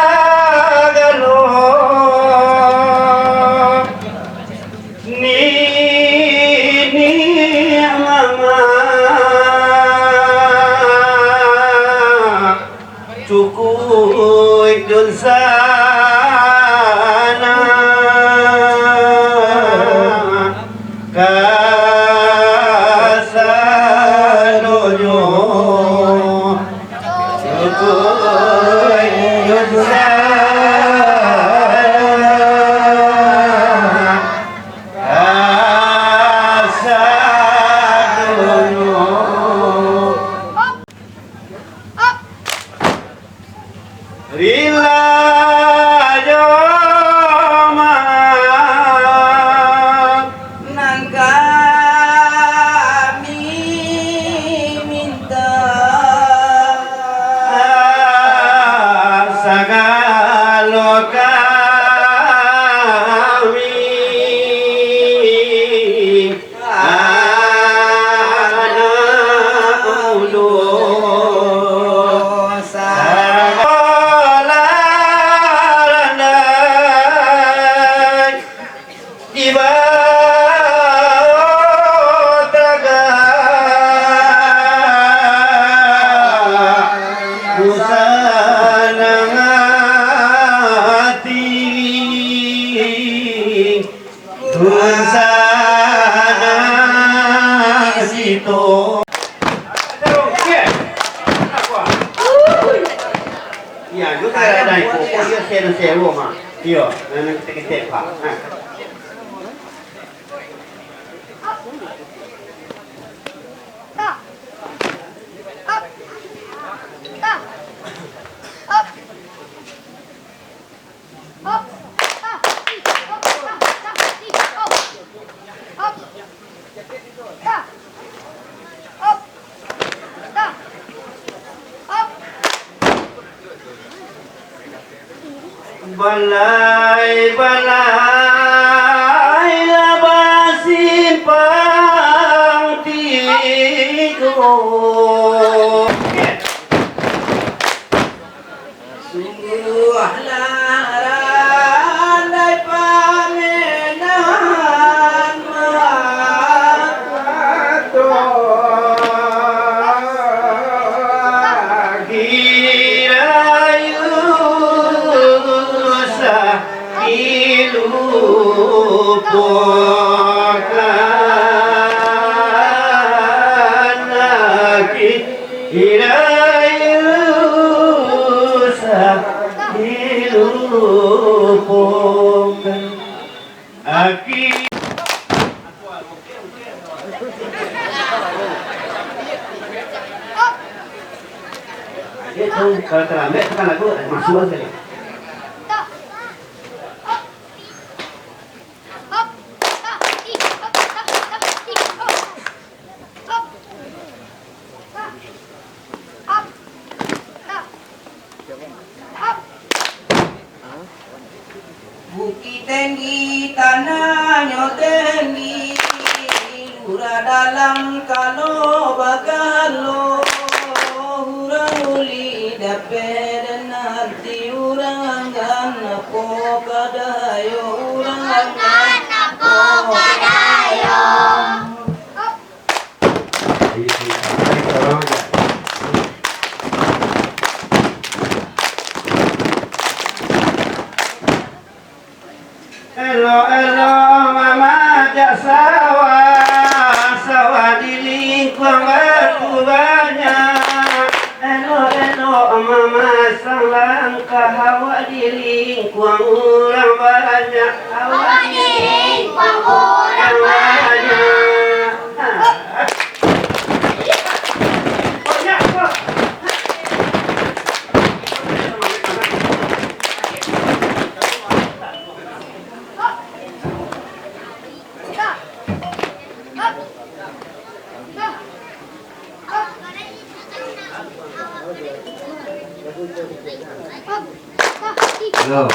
Manusagalo ni mama cukuy dun sana kasadoyo cukuy dun sana kasadoyo Rila Joma Nan kami minta Sagalo kami anak ulun Ya, juga ada ikut. Dia share rumah. Dia, nanti kita tepak. Balai labasin pang tigo sungguh larandai pamenan makato Aki itu kalau terlambat kan lagu masuk sekali. Bukit tinggi tanahnya tinggi Lura dalam kalau bagalo Hurang uli dapat nanti Urang ganapo kadayo Urang ganapo kadayo Elo mama jak sawah di lingkungan batu banyak. Elo mama sang langkah hawa di lingkungan orang banyak. Hawa di lingkungan orang banyak. Hello.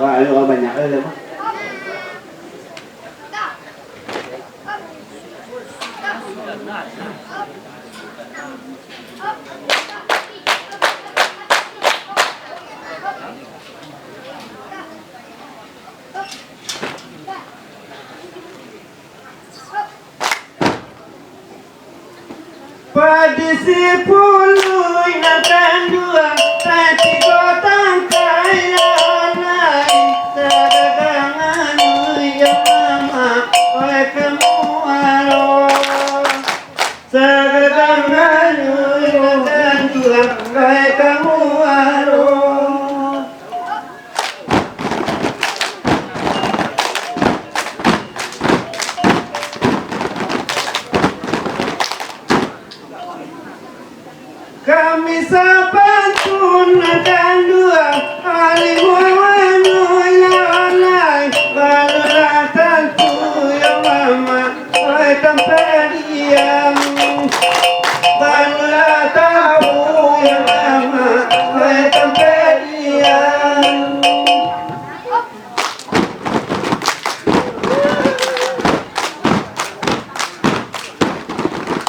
Wah, lu banyak lu. Padisi puluh inakan dua Tati kotang kaya naik Sadagangan ya mama Oleh kemualo Sadagangan inakan dua